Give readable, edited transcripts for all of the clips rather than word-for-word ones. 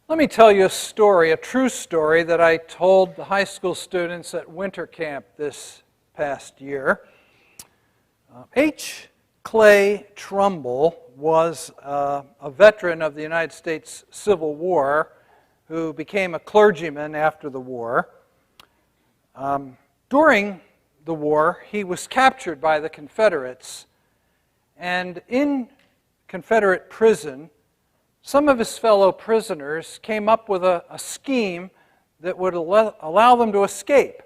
Let me tell you a story, a true story that I told the high school students at winter camp this past year. H. Clay Trumbull was a veteran of the United States Civil War who became a clergyman after the war. During the war, he was captured by the Confederates, and in Confederate prison, some of his fellow prisoners came up with a scheme that would allow them to escape.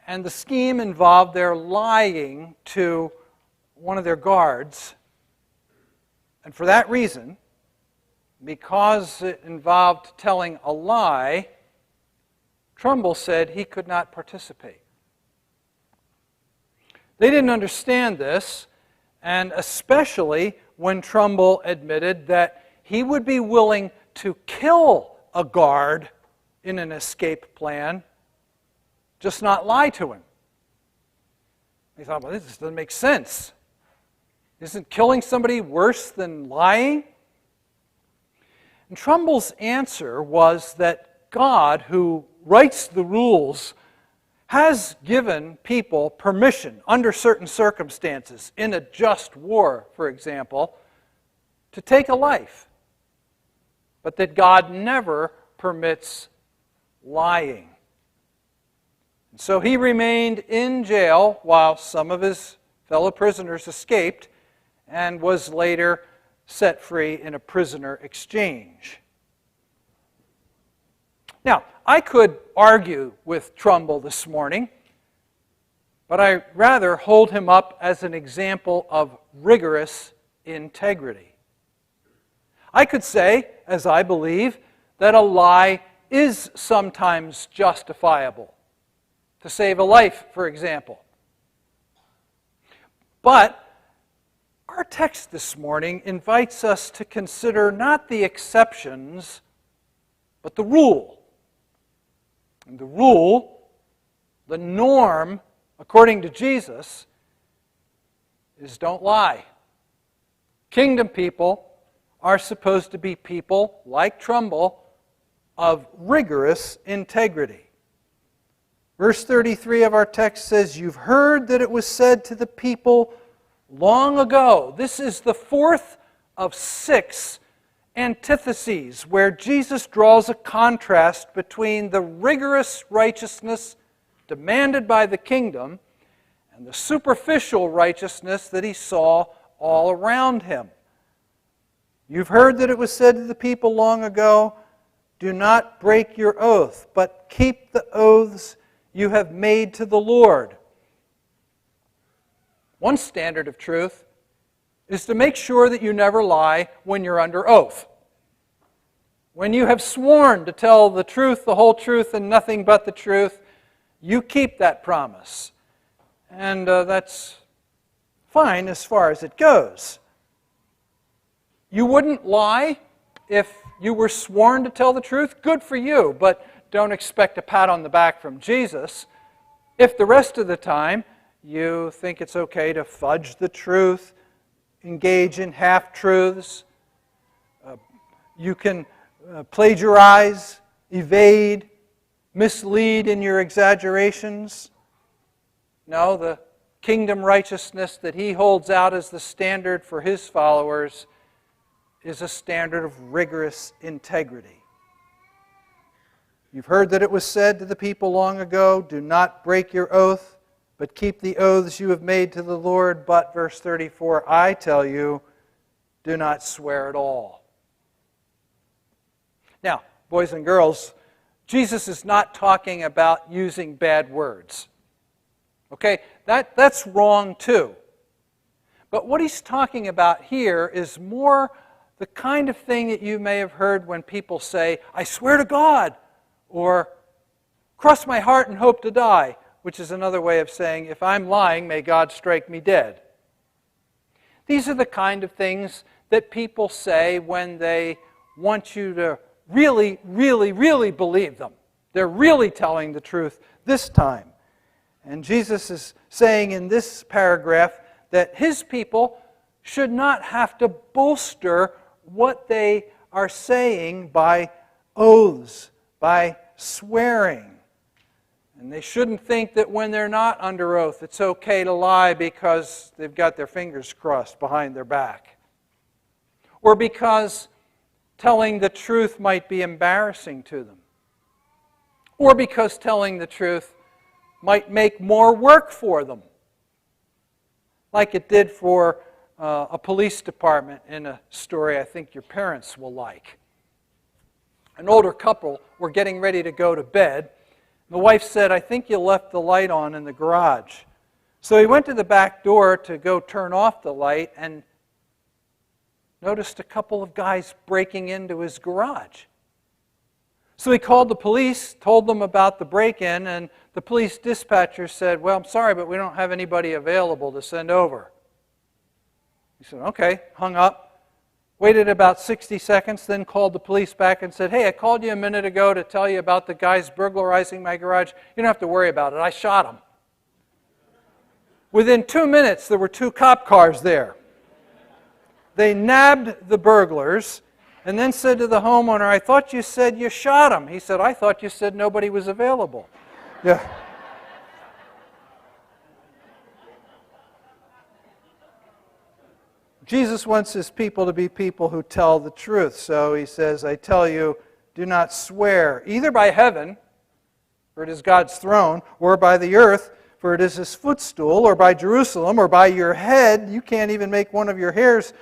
And the scheme involved their lying to one of their guards. And for that reason, because it involved telling a lie, Trumbull said he could not participate. They didn't understand this, and especially when Trumbull admitted that he would be willing to kill a guard in an escape plan, just not lie to him. He thought, well, this doesn't make sense. Isn't killing somebody worse than lying? And Trumbull's answer was that God, who writes the rules, has given people permission under certain circumstances, in a just war, for example, to take a life, but that God never permits lying. And so he remained in jail while some of his fellow prisoners escaped and was later set free in a prisoner exchange. Now, I could argue with Trumbull this morning, but I rather hold him up as an example of rigorous integrity. I could say, as I believe, that a lie is sometimes justifiable, to save a life, for example. But our text this morning invites us to consider not the exceptions, but the rule. And the rule, the norm, according to Jesus, is don't lie. Kingdom people are supposed to be people, like Trumbull, of rigorous integrity. Verse 33 of our text says, "You've heard that it was said to the people long ago." This is the fourth of 6 antitheses where Jesus draws a contrast between the rigorous righteousness demanded by the kingdom and the superficial righteousness that he saw all around him. "You've heard that it was said to the people long ago, 'Do not break your oath, but keep the oaths you have made to the Lord.'" One standard of truth is to make sure that you never lie when you're under oath. When you have sworn to tell the truth, the whole truth, and nothing but the truth, you keep that promise. And that's fine as far as it goes. You wouldn't lie if you were sworn to tell the truth. Good for you, but don't expect a pat on the back from Jesus. If the rest of the time you think it's okay to fudge the truth, engage in half-truths, you can plagiarize, evade, mislead in your exaggerations. No, the kingdom righteousness that he holds out as the standard for his followers is a standard of rigorous integrity. "You've heard that it was said to the people long ago, 'Do not break your oath, but keep the oaths you have made to the Lord.' But," verse 34, "I tell you, do not swear at all." Now, boys and girls, Jesus is not talking about using bad words. Okay, that's wrong too. But what he's talking about here is more the kind of thing that you may have heard when people say, "I swear to God," or "cross my heart and hope to die," which is another way of saying, "If I'm lying, may God strike me dead." These are the kind of things that people say when they want you to really, really, really believe them. They're really telling the truth this time. And Jesus is saying in this paragraph that his people should not have to bolster what they are saying by oaths, by swearing. And they shouldn't think that when they're not under oath, it's okay to lie because they've got their fingers crossed behind their back. Or because telling the truth might be embarrassing to them. Or because telling the truth might make more work for them. Like it did for a police department in a story I think your parents will like. An older couple were getting ready to go to bed. The wife said, "I think you left the light on in the garage." So he went to the back door to go turn off the light and noticed a couple of guys breaking into his garage. So he called the police, told them about the break-in, and the police dispatcher said, "Well, I'm sorry, but we don't have anybody available to send over." He said, "Okay," hung up. Waited about 60 seconds, then called the police back and said, "Hey, I called you a minute ago to tell you about the guys burglarizing my garage. You don't have to worry about it. I shot them." Within 2 minutes, there were 2 cop cars there. They nabbed the burglars and then said to the homeowner, "I thought you said you shot them." He said, "I thought you said nobody was available." Yeah. Jesus wants his people to be people who tell the truth. So he says, "I tell you, do not swear, either by heaven, for it is God's throne, or by the earth, for it is his footstool, or by Jerusalem, or by your head. You can't even make one of your hairs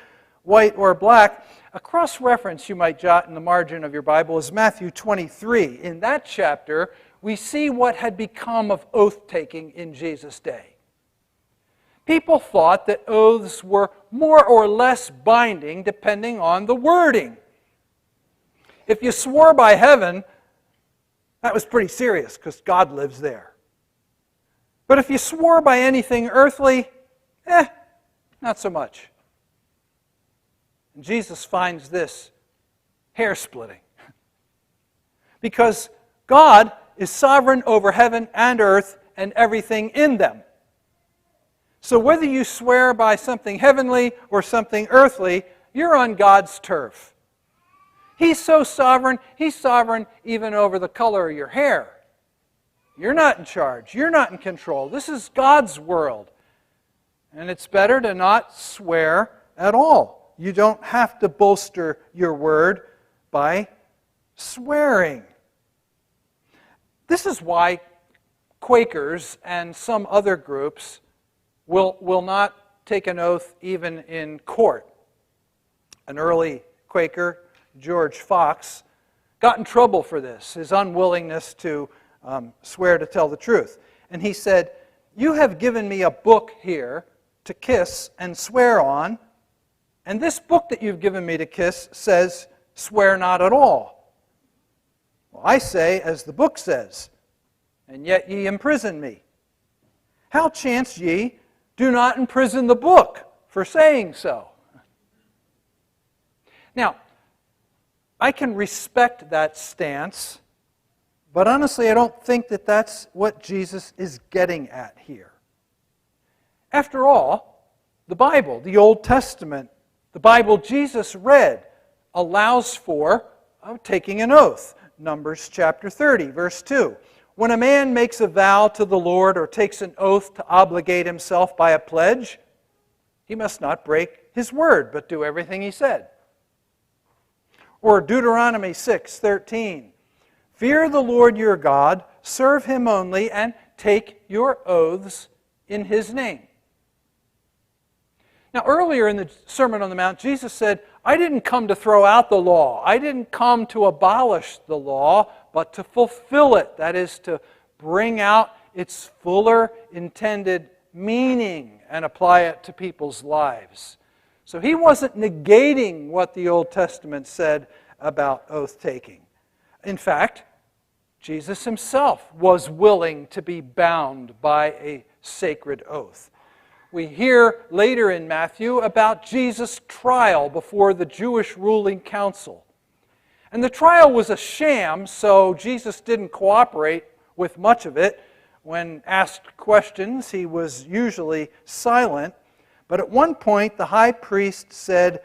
white or black." A cross-reference you might jot in the margin of your Bible is Matthew 23. In that chapter, we see what had become of oath-taking in Jesus' day. People thought that oaths were more or less binding depending on the wording. If you swore by heaven, that was pretty serious because God lives there. But if you swore by anything earthly, not so much. And Jesus finds this hair-splitting. Because God is sovereign over heaven and earth and everything in them. So whether you swear by something heavenly or something earthly, you're on God's turf. He's so sovereign, he's sovereign even over the color of your hair. You're not in charge. You're not in control. This is God's world. And it's better to not swear at all. You don't have to bolster your word by swearing. This is why Quakers and some other groups will not take an oath even in court. An early Quaker, George Fox, got in trouble for this, his unwillingness to swear to tell the truth. And he said, "You have given me a book here to kiss and swear on, and this book that you've given me to kiss says, 'Swear not at all.' Well, I say, as the book says, and yet ye imprison me. How chance ye do not imprison the book for saying so?" Now, I can respect that stance, but honestly, I don't think that that's what Jesus is getting at here. After all, the Bible, the Old Testament, the Bible Jesus read, allows for taking an oath. Numbers chapter 30, verse 2. When a man makes a vow to the Lord or takes an oath to obligate himself by a pledge, he must not break his word, but do everything he said. Or Deuteronomy 6:13. Fear the Lord your God, serve him only, and take your oaths in his name. Now, earlier in the Sermon on the Mount, Jesus said, "I didn't come to throw out the law. I didn't come to abolish the law, but to fulfill it." That is, to bring out its fuller intended meaning and apply it to people's lives. So he wasn't negating what the Old Testament said about oath-taking. In fact, Jesus himself was willing to be bound by a sacred oath. We hear later in Matthew about Jesus' trial before the Jewish ruling council. And the trial was a sham, so Jesus didn't cooperate with much of it. When asked questions, he was usually silent. But at one point, the high priest said,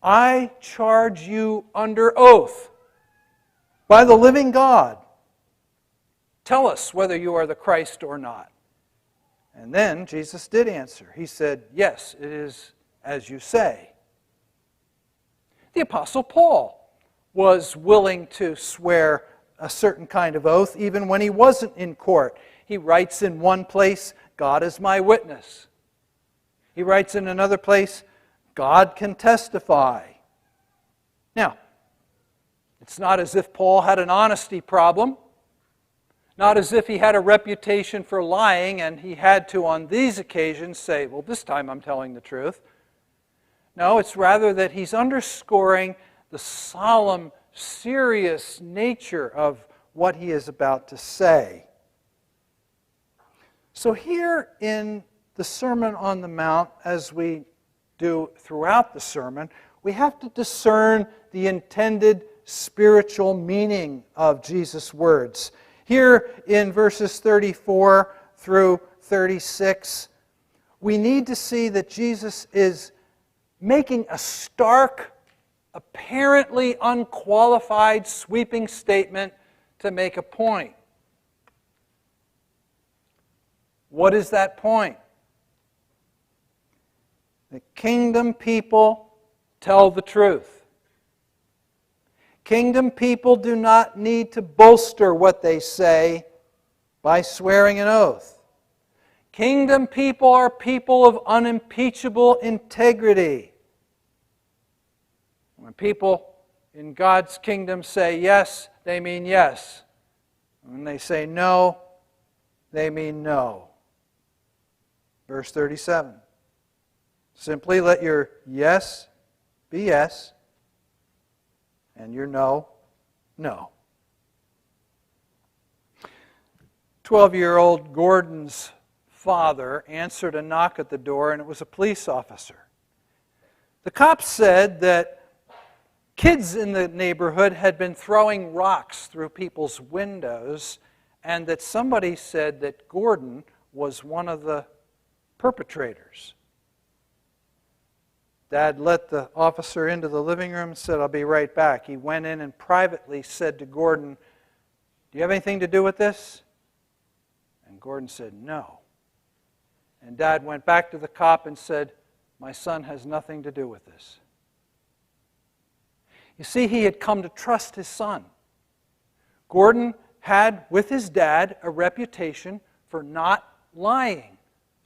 I charge you under oath by the living God. Tell us whether you are the Christ or not. And then Jesus did answer. He said, yes, it is as you say. The Apostle Paul was willing to swear a certain kind of oath even when he wasn't in court. He writes in one place, God is my witness. He writes in another place, God can testify. Now, it's not as if Paul had an honesty problem. Not as if he had a reputation for lying and he had to, on these occasions, say, well, this time I'm telling the truth. No, it's rather that he's underscoring the solemn, serious nature of what he is about to say. So here in the Sermon on the Mount, as we do throughout the sermon, we have to discern the intended spiritual meaning of Jesus' words. Here in verses 34 through 36, we need to see that Jesus is making a stark, apparently unqualified, sweeping statement to make a point. What is that point? The kingdom people tell the truth. Kingdom people do not need to bolster what they say by swearing an oath. Kingdom people are people of unimpeachable integrity. When people in God's kingdom say yes, they mean yes. When they say no, they mean no. Verse 37. Simply let your yes be yes, and your no, no. 12-year-old Gordon's father answered a knock at the door, and it was a police officer. The cops said that kids in the neighborhood had been throwing rocks through people's windows, and that somebody said that Gordon was one of the perpetrators. Dad let the officer into the living room and said, I'll be right back. He went in and privately said to Gordon, do you have anything to do with this? And Gordon said, no. And Dad went back to the cop and said, my son has nothing to do with this. You see, he had come to trust his son. Gordon had, with his dad, a reputation for not lying,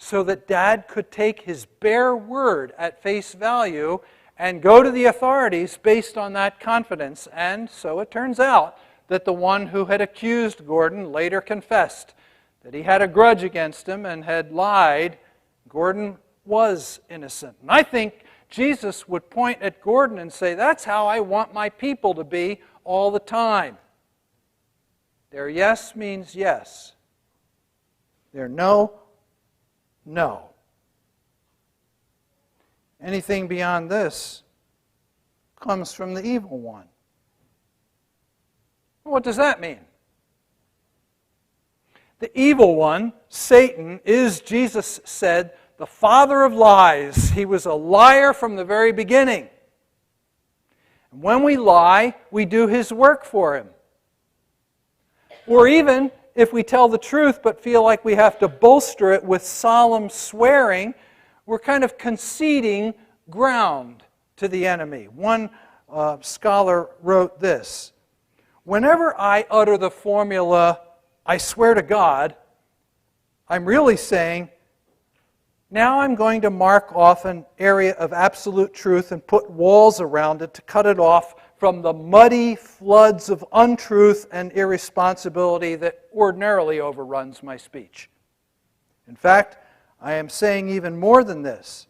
so that Dad could take his bare word at face value and go to the authorities based on that confidence. And so it turns out that the one who had accused Gordon later confessed that he had a grudge against him and had lied. Gordon was innocent. And I think Jesus would point at Gordon and say, that's how I want my people to be all the time. Their yes means yes. Their no, no. Anything beyond this comes from the evil one. What does that mean? The evil one, Satan, is, Jesus said, the father of lies. He was a liar from the very beginning. And when we lie, we do his work for him. Or even if we tell the truth but feel like we have to bolster it with solemn swearing, we're kind of conceding ground to the enemy. One scholar wrote this: whenever I utter the formula, I swear to God, I'm really saying, now I'm going to mark off an area of absolute truth and put walls around it to cut it off from the muddy floods of untruth and irresponsibility that ordinarily overruns my speech. In fact, I am saying even more than this.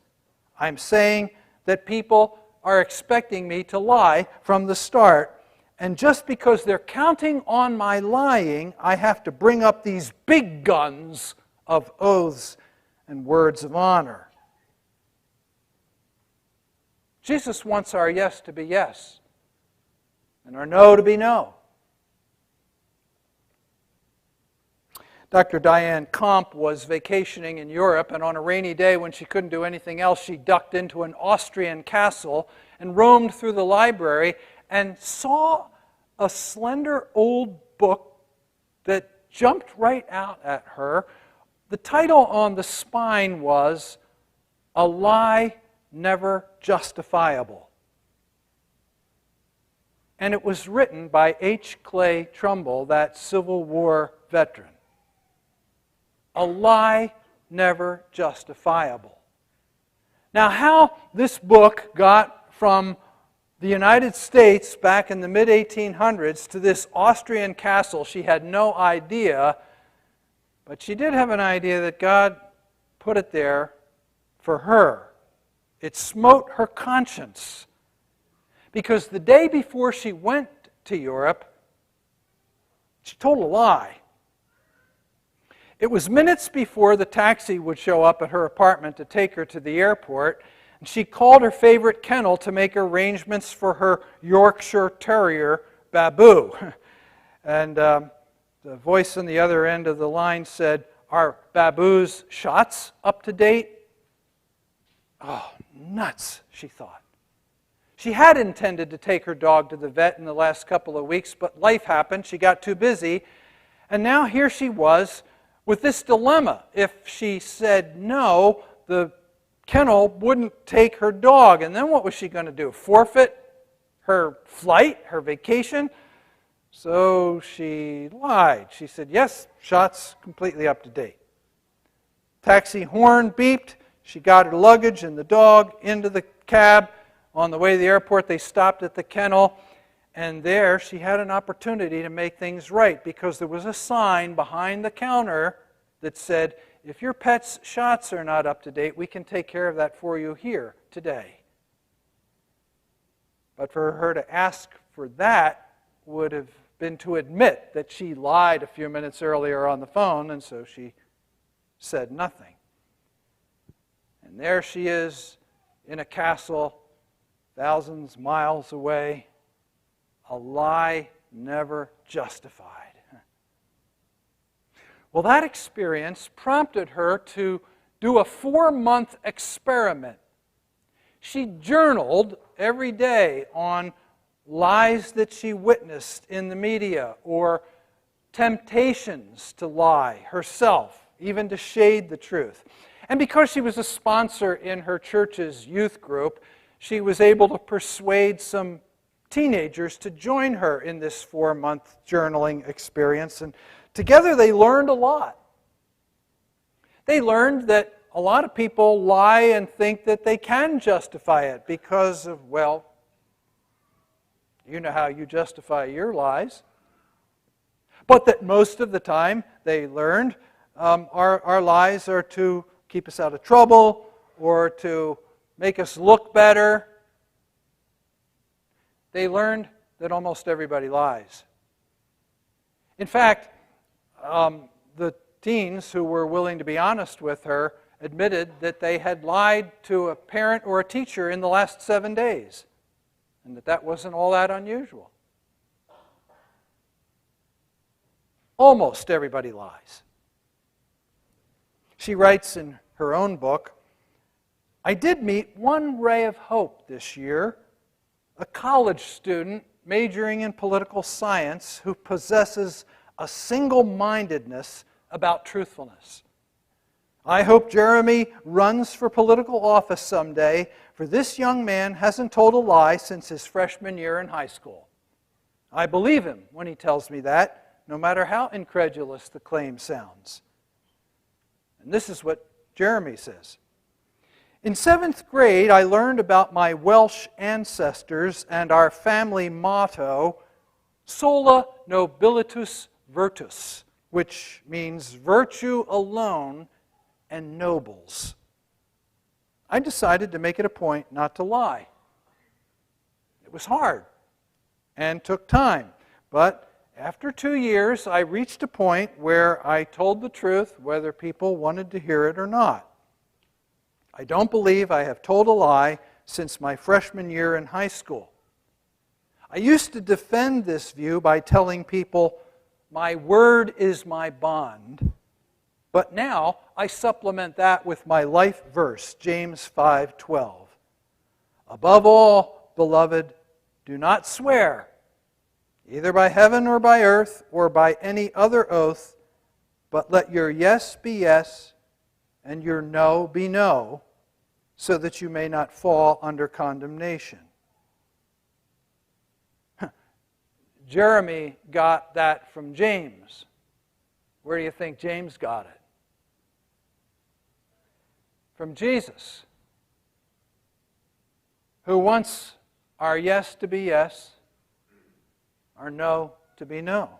I'm saying that people are expecting me to lie from the start, and just because they're counting on my lying, I have to bring up these big guns of oaths and words of honor. Jesus wants our yes to be yes, and our no to be no. Dr. Diane Komp was vacationing in Europe, and on a rainy day when she couldn't do anything else, she ducked into an Austrian castle and roamed through the library and saw a slender old book that jumped right out at her. The title on the spine was "A Lie Never Justifiable." And it was written by H. Clay Trumbull, that Civil War veteran. A lie never justifiable. Now, how this book got from the United States back in the mid-1800s to this Austrian castle, she had no idea, but she did have an idea that God put it there for her. It smote her conscience, because the day before she went to Europe, she told a lie. It was minutes before the taxi would show up at her apartment to take her to the airport, and she called her favorite kennel to make arrangements for her Yorkshire Terrier, Babu. And the voice on the other end of the line said, "Are Babu's shots up to date?" Oh, nuts, she thought. She had intended to take her dog to the vet in the last couple of weeks, but life happened. She got too busy. And now here she was with this dilemma. If she said no, the kennel wouldn't take her dog. And then what was she going to do? Forfeit her flight, her vacation? So she lied. She said, "Yes, shots completely up to date." Taxi horn beeped. She got her luggage and the dog into the cab. On the way to the airport, they stopped at the kennel, and there she had an opportunity to make things right, because there was a sign behind the counter that said, "If your pet's shots are not up to date, we can take care of that for you here today." But for her to ask for that would have been to admit that she lied a few minutes earlier on the phone, and so she said nothing. And there she is in a castle thousands of miles away, a lie never justified. Well, that experience prompted her to do a 4-month experiment. She journaled every day on lies that she witnessed in the media, or temptations to lie herself, even to shade the truth. And because she was a sponsor in her church's youth group, she was able to persuade some teenagers to join her in this 4-month journaling experience. And together they learned a lot. They learned that a lot of people lie and think that they can justify it because of, well, you know how you justify your lies. But that most of the time, they learned, our lies are to keep us out of trouble or to make us look better. They learned that almost everybody lies. In fact, the teens who were willing to be honest with her admitted that they had lied to a parent or a teacher in the last 7 days, and that wasn't all that unusual. Almost everybody lies. She writes in her own book, "I did meet one ray of hope this year, a college student majoring in political science who possesses a single-mindedness about truthfulness. I hope Jeremy runs for political office someday, for this young man hasn't told a lie since his freshman year in high school. I believe him when he tells me that, no matter how incredulous the claim sounds." And this is what Jeremy says. "In 7th grade, I learned about my Welsh ancestors and our family motto, sola nobilitus virtus, which means virtue alone and nobles. I decided to make it a point not to lie. It was hard and took time, but after 2 years, I reached a point where I told the truth whether people wanted to hear it or not. I don't believe I have told a lie since my freshman year in high school. I used to defend this view by telling people, my word is my bond, But now I supplement that with my life verse, James 5:12. Above all, beloved, do not swear, either by heaven or by earth or by any other oath, but let your yes be yes and your no be no, so that you may not fall under condemnation. Jeremy got that from James. Where do you think James got it? From Jesus, who wants our yes to be yes, our no to be no.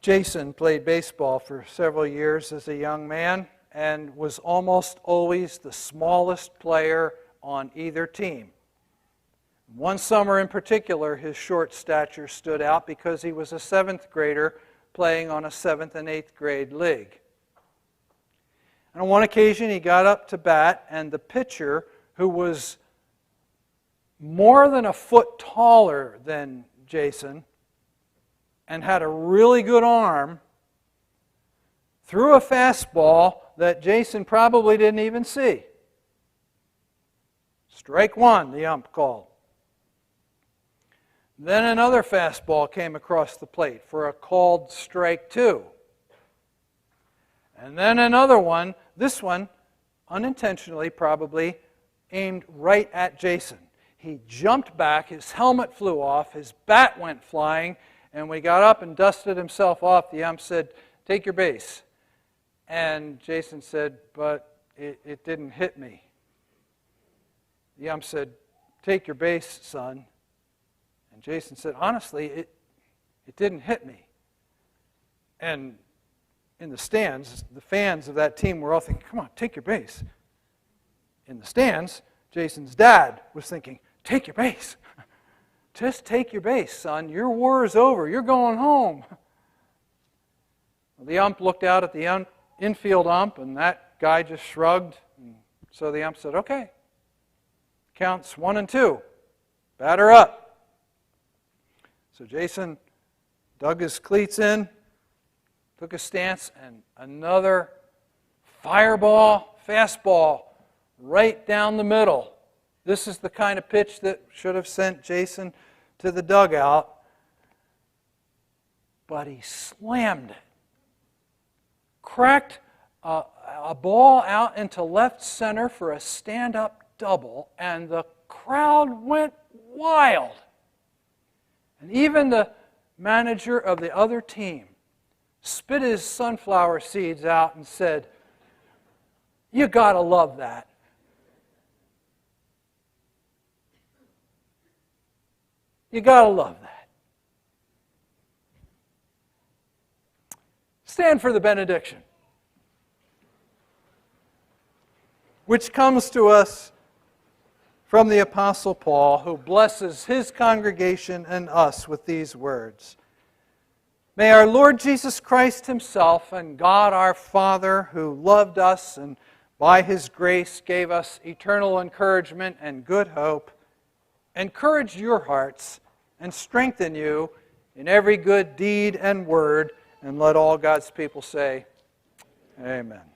Jason played baseball for several years as a young man and was almost always the smallest player on either team. One summer in particular, his short stature stood out because he was a 7th grader playing on a 7th and 8th grade league. And on one occasion, he got up to bat, and the pitcher, who was more than a foot taller than Jason and had a really good arm, threw a fastball that Jason probably didn't even see. Strike one, the ump called. Then another fastball came across the plate for a called strike two. And then another one, this one, unintentionally probably, aimed right at Jason. He jumped back, his helmet flew off, his bat went flying, and when he got up and dusted himself off, the ump said, "Take your base." And Jason said, "But it didn't hit me." The ump said, "Take your base, son." And Jason said, "Honestly, it didn't hit me." And in the stands, the fans of that team were all thinking, "Come on, take your base." In the stands, Jason's dad was thinking, "Take your base. Just take your base, son. Your war is over. You're going home." The ump looked out at the infield ump, and that guy just shrugged. And so the ump said, "Okay. Counts 1 and 2. Batter up." So Jason dug his cleats in, took a stance, and another fastball, right down the middle. This is the kind of pitch that should have sent Jason to the dugout. But he slammed it. Cracked a ball out into left center for a stand-up double, and the crowd went wild. And even the manager of the other team spit his sunflower seeds out and said, "You gotta love that." You gotta love that. Stand for the benediction, which comes to us from the Apostle Paul, who blesses his congregation and us with these words. May our Lord Jesus Christ himself and God our Father, who loved us and by his grace gave us eternal encouragement and good hope, encourage your hearts and strengthen you in every good deed and word, and let all God's people say, Amen.